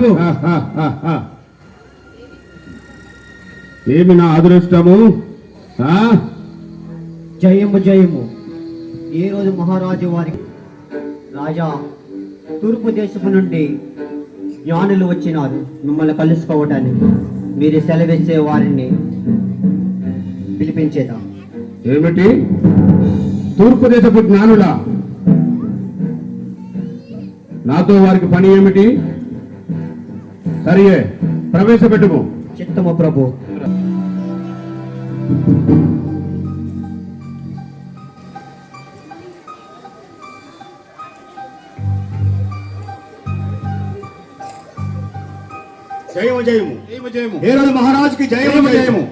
ప్రభు. ఏమి నా అదృష్టము. జయము జయము. ఈ రోజు మహారాజు వారికి రాజా తూర్పు దేశపు నుండి జ్ఞానులు వచ్చినారు మిమ్మల్ని కలుసుకోవటానికి. మీరు సెలవిచ్చే వారిని పిలిపించేదా? ఏమిటి తూర్పు దేశపు జ్ఞానులా? నాతో వారికి పని ఏమిటి? సరే ప్రవేశపెట్టుము. చిత్తము ప్రభు. జయము జయము జయము జయము. ఏ రోజు మహారాజుకి జయము జయము.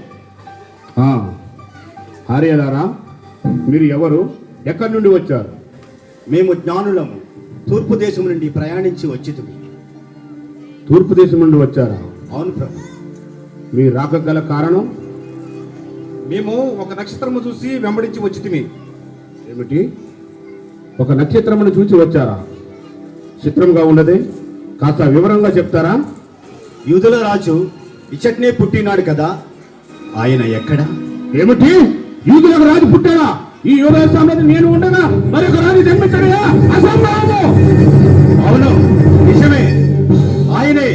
ఆర్యలారా, మీరు ఎవరు? ఎక్కడి నుండి వచ్చారు? మేము జ్ఞానులము, తూర్పు దేశం నుండి ప్రయాణించి వచ్చితిమి. తూర్పు దేశం నుండి వచ్చారా? అవును ప్రభు. మీ రాక గల కారణం? మేము ఒక నక్షత్రము చూసి వెంబడించి వచ్చితిమి. ఏమిటి? ఒక నక్షత్రమును చూసి వచ్చారా? చిత్రంగా ఉన్నదే, కాస్త వివరంగా చెప్తారా? యూదుల రాజు ఇచ్చట్నే పుట్టినాడు కదా, ఆయన ఎక్కడ? ఏమిటి? యూదులకు రాజు పుట్టాడా? ఈ యూద సామ్రాజ్యం నేను ఉండగా మరొక రాజు జన్మించాడా? అసంభవము. అవును, నిజమే. ఆయనే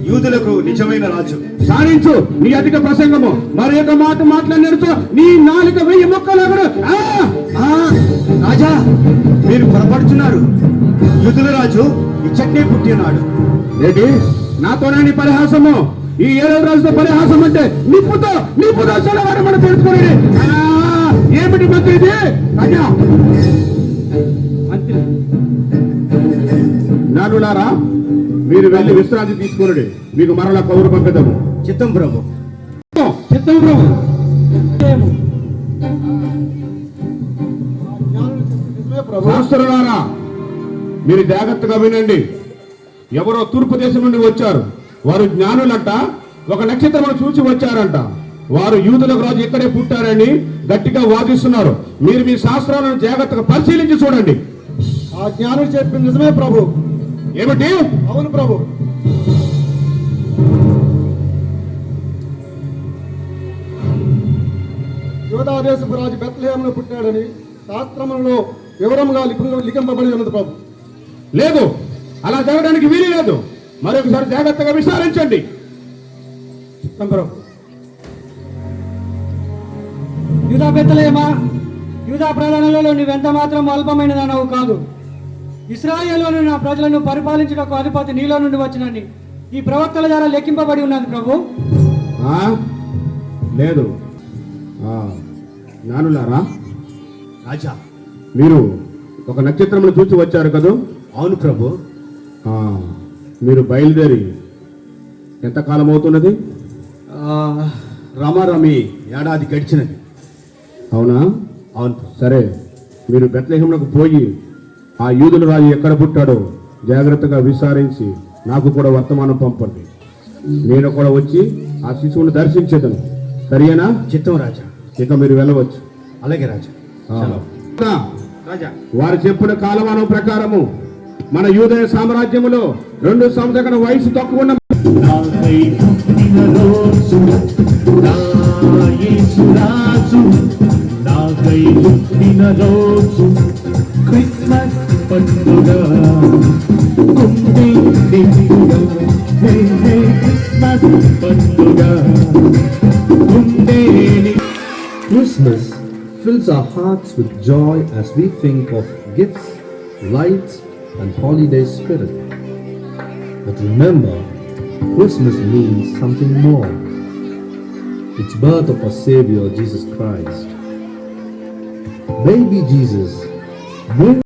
యూదులకు నిజమైన రాజు. సాధించు నీ అధిక ప్రసంగము. మరి ఒక మాట మాట్లాడినతో నీ నాలుక 1000 మొక్కలు. రాజా, మీరు పొరపడుతున్నారు. యూదుల రాజు ఇచ్చట్నే పుట్టినాడు. ఏంటి? నాతోనే నీ పరిహాసము? ఈ 7వ రాజుతో పరిహాసం అంటే నిప్పుతో చల్లవాడు మనం తెలుసుకుని. ఏమిటి మంత్రి ఇది? రాజా, మంత్రి జ్ఞానులారా, మీరు వెళ్ళి విశ్రాంతి తీసుకుని మీకు మరలా కౌరు పంపిద్దాము. చిత్తం ప్రభు. చిత్తం ప్రభు. శాస్త్రులారా, మీరు జాగ్రత్తగా వినండి. ఎవరో తూర్పు దేశం నుండి వచ్చారు. వారు జ్ఞానులంట. ఒక నక్షత్రం చూసి వచ్చారంట. వారు యూదులకు రాజు ఇక్కడే పుట్టారని గట్టిగా వాదిస్తున్నారు. మీరు మీ శాస్త్రాలను జాగ్రత్తగా పరిశీలించి చూడండి. ఆ జ్ఞానులు చెప్పింది నిజమే ప్రభు. ఏమిటి? అవును ప్రభు. యూదా దేశపు రాజు బెత్లెహేములో పుట్టాడని శాస్త్రములలో వివరంగా లిఖింపబడి ఉన్నది ప్రభు. లేదు, అలా జరగడానికి వీలు లేదు. మరొకసారి జాగ్రత్తగా విచారించండి. యూదా బెత్లెహేమా, యూదా ప్రధానులలో నువ్వెంత మాత్రం అల్పమైనదనవు కాదు. ఇశ్రాయేలులోని నా ప్రజలను పరిపాలించుటకు అధిపతి నీలో నుండి వచ్చినని ఈ ప్రవక్తల ద్వారా లెక్కింపబడి ఉన్నది ప్రభు. లేదు. జ్ఞానులారా, రాజా, మీరు ఒక నక్షత్రమును చూసి వచ్చారు కదా? అవును ప్రభు. మీరు బయలుదేరి ఎంతకాలం అవుతున్నది? రమారమి ఏడాది గడిచినది. అవునా? అవును. సరే, మీరు బెత్లెహేమునకు పోయి ఆ యూదుల రాజు ఎక్కడ పుట్టాడో జాగ్రత్తగా విచారించి నాకు కూడా వర్తమానం పంపండి. నేను కూడా వచ్చి ఆ శిశువుని దర్శించేదను. సరేనా? చిత్తం రాజా. ఇక మీరు వెళ్ళవచ్చు. అలాగే రాజా. రాజా, వారు చెప్పిన కాలమానం ప్రకారము మన యూదయ సామ్రాజ్యములో 2 సంవత్సరాల వయసు తక్కువ ఉన్న క్రిస్మస్ పండుగ క్రిస్మస్ పండుగ. Christmas fills our hearts with joy as we think of gifts, lights, and holiday spirit. But remember, Christmas means something more. It's birth of our Savior Jesus Christ. Baby Jesus, bring